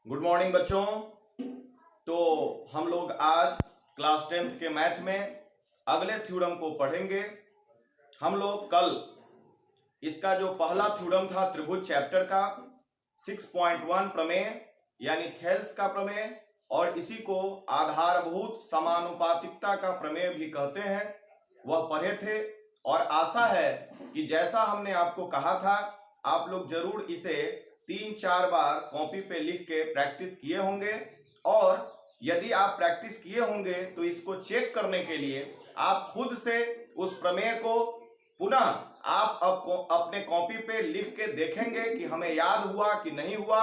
Good morning बच्चों। तो हम लोग आज क्लास 10th के मैथ में अगले थ्योरम को पढ़ेंगे। हम लोग कल इसका जो पहला थ्योरम था त्रिभुज चैप्टर का 6.1 प्रमेय यानी थेल्स का प्रमेय और इसी को आधारभूत समानुपातिकता का प्रमेय भी कहते हैं, वह पढ़े थे। और आशा है कि जैसा हमने आपको कहा था आप लोग जरूर इसे 3-4 बार कॉपी पे लिख के प्रैक्टिस किए होंगे। और यदि आप प्रैक्टिस किए होंगे तो इसको चेक करने के लिए आप खुद से उस प्रमेय को पुनः आप अपने कॉपी पे लिख के देखेंगे कि हमें याद हुआ कि नहीं हुआ।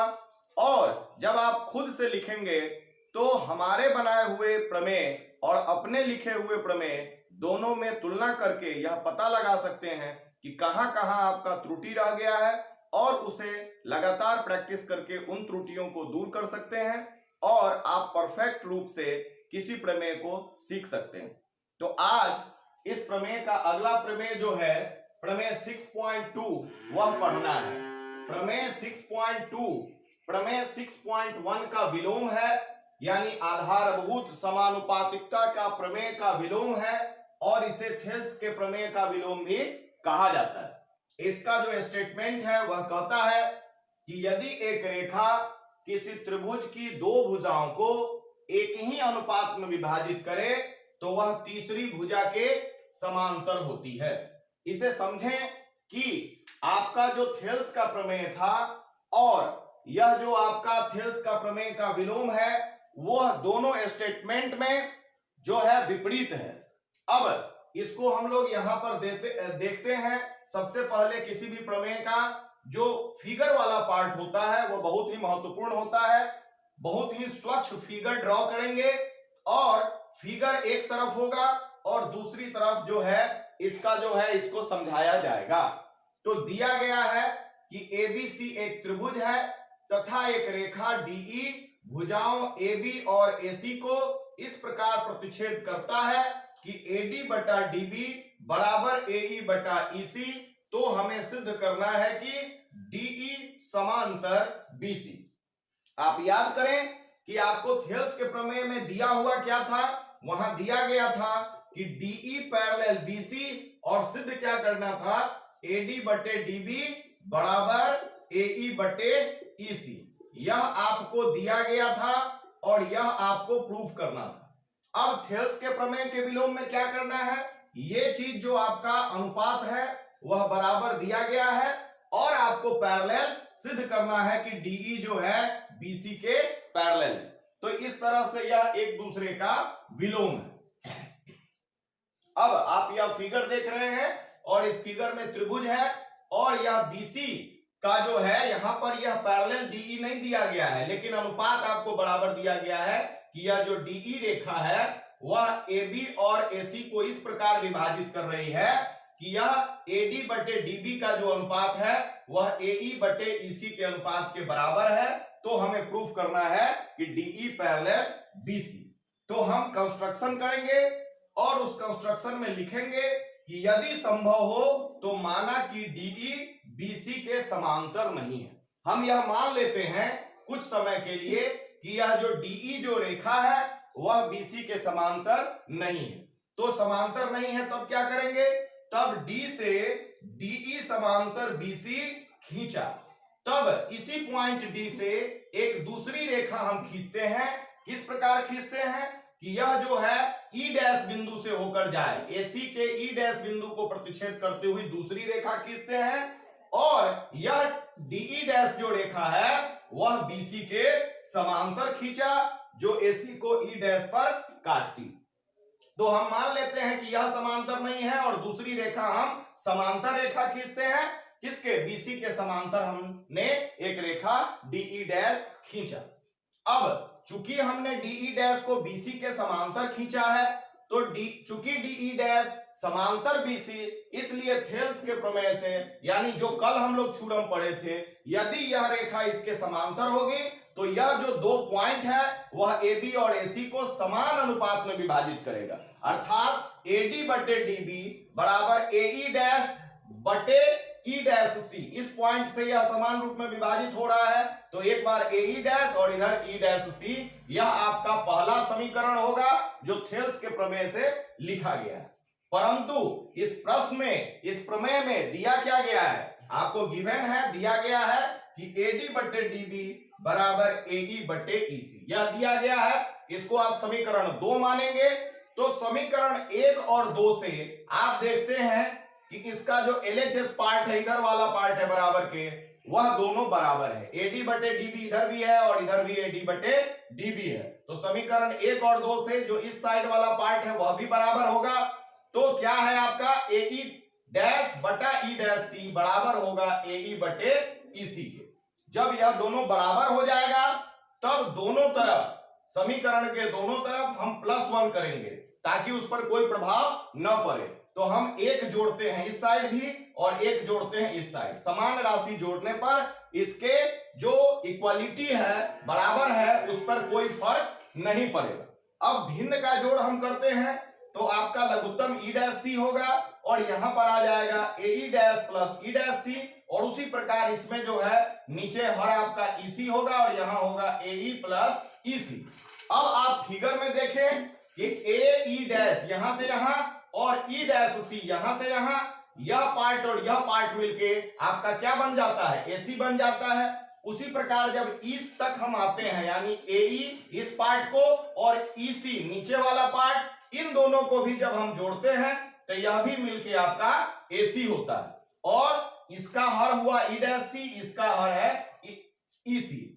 और जब आप खुद से लिखेंगे तो हमारे बनाए हुए प्रमेय और अपने लिखे हुए प्रमेय दोनों में तुलना करके यह पता लगा सकते हैं कि कहां कहां आपका त्रुटि रह गया है और उसे लगातार प्रैक्टिस करके उन त्रुटियों को दूर कर सकते हैं और आप परफेक्ट रूप से किसी प्रमेय को सीख सकते हैं। तो आज इस प्रमेय का अगला प्रमेय जो है प्रमेय 6.2 वह पढ़ना है। प्रमेय 6.2 प्रमेय 6.1 का विलोम है, यानी आधारभूत समानुपातिकता का प्रमेय का विलोम है और इसे थेल्स के प्रमेय का विलोम भी कहा जाता है। इसका जो स्टेटमेंट है वह कहता है कि यदि एक रेखा किसी त्रिभुज की दो भुजाओं को एक ही अनुपात में विभाजित करे तो वह तीसरी भुजा के समांतर होती है। इसे समझें कि आपका जो थेल्स का प्रमेय था और यह जो आपका थेल्स का प्रमेय का विलोम है वह दोनों स्टेटमेंट में जो है विपरीत है। अब इसको हम लोग यहां पर देखते हैं। सबसे पहले किसी भी प्रमेय का जो फिगर वाला पार्ट होता है वह बहुत ही महत्वपूर्ण होता है। बहुत ही स्वच्छ फिगर ड्रॉ करेंगे और फिगर एक तरफ होगा और दूसरी तरफ जो है इसका जो है इसको समझाया जाएगा। तो दिया गया है कि एबीसी एक त्रिभुज है तथा एक रेखा डीई भुजाओं एबी और एसी को इस प्रकार प्रतिच्छेद करता है कि AD बटा DB बराबर AE बटा EC। तो हमें सिद्ध करना है कि DE समांतर BC। आप याद करें कि आपको थेल्स के प्रमेय में दिया हुआ क्या था, वहां दिया गया था कि DE पैरेलल BC और सिद्ध क्या करना था AD बटे DB बराबर AE बटे EC। यह आपको दिया गया था और यह आपको प्रूफ करना था। अब थेल्स के प्रमेय के विलोम में क्या करना है, ये चीज जो आपका अनुपात है वह बराबर दिया गया है और आपको पैरेलल सिद्ध करना है कि DE जो है BC के पैरेलल है। तो इस तरह से यह एक दूसरे का विलोम है। अब आप यह फिगर देख रहे हैं और इस फिगर में त्रिभुज है और यह BC का जो है यहां पर यह पैरेलल DE नहीं दिया गया है लेकिन अनुपात आपको बराबर दिया गया है कि यह जो DE रेखा है वह AB और AC को इस प्रकार विभाजित कर रही है कि यह AD बटे DB का जो अनुपात है वह AE बटे EC के अनुपात के बराबर है। तो हमें प्रूफ करना है कि DE पैरेलल BC। तो हम कंस्ट्रक्शन करेंगे और उस कंस्ट्रक्शन में लिखेंगे कि यदि संभव हो तो माना कि DE BC के समांतर नहीं है। हम यह मान लेते हैं कुछ समय के लिए कि यह जो DE जो रेखा है वह BC के समांतर नहीं है। तो समांतर नहीं है तब क्या करेंगे, तब D से DE समांतर BC खींचा, तब इसी पॉइंट D से एक दूसरी रेखा हम खींचते हैं। किस प्रकार खींचते हैं कि यह जो है E डैश बिंदु से होकर जाए, AC के E डैश बिंदु को प्रतिच्छेद करते हुए दूसरी रेखा खींचते हैं और यह DE डैश जो रेखा है वह BC के समांतर खींचा जो AC को E डैश पर काटती। तो हम मान लेते हैं कि यह समांतर नहीं है और दूसरी रेखा हम समांतर रेखा खींचते हैं। किसके, BC के समांतर हमने एक रेखा DE डैश खींचा। अब चूंकि हमने DE डैश को BC के समांतर खींचा है तो चूंकि DE डैश समांतर BC, इसलिए थेल्स के प्रमेय से यानी जो कल हम लोग थ्योरम पढ़े थे, यदि यह रेखा इसके समांतर होगी तो यह जो दो पॉइंट है वह AB और AC को समान अनुपात में विभाजित करेगा। अर्थात AD बटे DB बराबर AE डैश बटे ई डैश सी, इस पॉइंट से यह समान रूप में विभाजित हो रहा है, तो एक बार ए ई डैश और इधर ई डैश सी, यह आपका पहला समीकरण होगा जो थेल्स के प्रमेय से लिखा गया है। परंतु इस प्रश्न में, इस प्रमेय में दिया क्या गया है, आपको गिवन है, दिया गया है कि एडी बटे डीबी बराबर एई बटे ईसी, यह दिया गया है। इसको आप समीकरण 2 मानेंगे, तो समीकरण 1 और 2 से आप देखते हैं कि इसका जो एलएचएस पार्ट है, इधर वाला पार्ट है बराबर के, वह दोनों बराबर है। एडी बटे डीबी इधर भी है और इधर भी एडी बटे डीबी है, तो समीकरण 1 और 2 से जो इस साइड वाला पार्ट है वह भी बराबर होगा। तो क्या है आपका एई डैश बटा ई डैश सी बराबर होगा एई बटे ईसी के। जब यह दोनों बराबर हो जाएगा तब दोनों तरफ, समीकरण के दोनों तरफ हम +1 करेंगे ताकि उस पर कोई प्रभाव न पड़े। तो हम एक जोड़ते हैं इस साइड भी और एक जोड़ते हैं इस साइड, समान राशि जोड़ने पर इसके जो इक्वालिटी है, बराबर है, उस पर कोई फर्क नहीं पड़ेगा। अब भिन्न का जोड़ हम करते हैं तो आपका लघुत्तम ई डैश सी होगा और यहां पर आ जाएगा A E dash plus E dash C, और उसी प्रकार इसमें जो है नीचे हर आपका ईसी होगा और यहां होगा ए ई प्लस ईसी। अब आप फिगर में देखें कि ए ई डैश यहां से यहां और ई डैश सी यहां से यहां, यह पार्ट और यह पार्ट मिलके आपका क्या बन जाता है, एसी बन जाता है। उसी प्रकार जब इस तक हम आते हैं, यानी एई इस पार्ट को और ईसी नीचे वाला पार्ट, इन दोनों को भी जब हम जोड़ते हैं तो यह भी मिलके आपका एसी होता है, और इसका हर हुआ ई डैश सी, इसका हर है ईसी।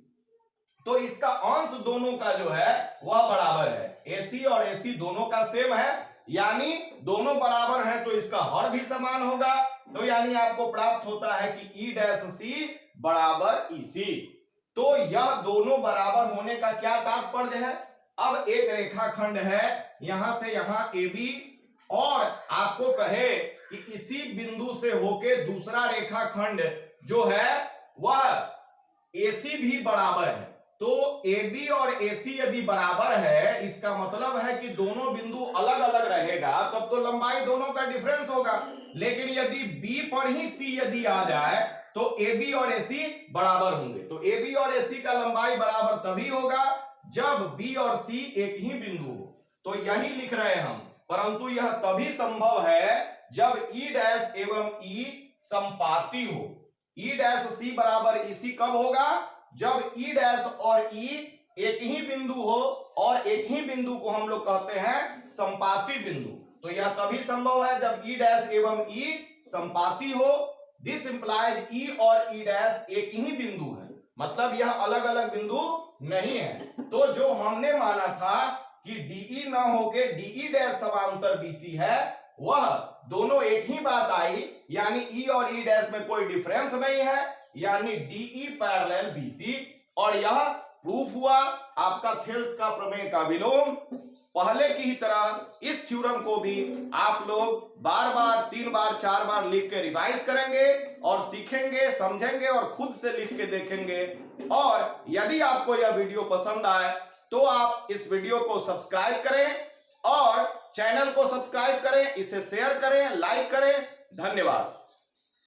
तो इसका अंश दोनों का जो है वह बराबर है, एसी और एसी दोनों का सेम है, यानी दोनों बराबर हैं तो इसका हर भी समान होगा। तो यानी आपको प्राप्त होता है कि ई डैश सी बराबर ईसी। तो यह दोनों बराबर होने का क्या तात्पर्य है, अब एक रेखाखंड है यहां से यहां ए बी, और आपको कहे कि इसी बिंदु से होके दूसरा रेखाखंड जो है वह एसी भी बराबर है। तो AB और AC यदि बराबर है, इसका मतलब है कि दोनों बिंदु अलग अलग रहेगा, तब तो लंबाई दोनों का डिफरेंस होगा। लेकिन यदि B पर ही C यदि आ जाए तो AB और AC बराबर होंगे। तो AB और AC का लंबाई बराबर तभी होगा जब B और C एक ही बिंदु हो। तो यही लिख रहे हम, परंतु यह तभी संभव है जब E डैश एवं E संपाती हो। E डैश C बराबर EC कब होगा, जब ई डैश और ई एक ही बिंदु हो, और एक ही बिंदु को हम लोग कहते हैं संपाती बिंदु। तो यह तभी संभव है जब ई डैश एवं ई संपाती हो। दिस इंप्लाइज ई और ई डैश एक ही बिंदु है, मतलब यह अलग अलग बिंदु नहीं है। तो जो हमने माना था कि डीई न होके डीई डैश समांतर बीसी है, वह दोनों एक ही बात आई, यानी ई और ई डैश में कोई डिफरेंस नहीं है, यानी डीई पैरेलल बीसी। और यह प्रूफ हुआ आपका थेल्स का प्रमेय का विलोम। पहले की ही तरह इस थ्योरम को भी आप लोग बार बार 3 बार 4 बार लिख के रिवाइज करेंगे और सीखेंगे, समझेंगे और खुद से लिख के देखेंगे। और यदि आपको यह वीडियो पसंद आए तो आप इस वीडियो को सब्सक्राइब करें और चैनल को सब्सक्राइब करें, इसे शेयर करें, लाइक करें। धन्यवाद।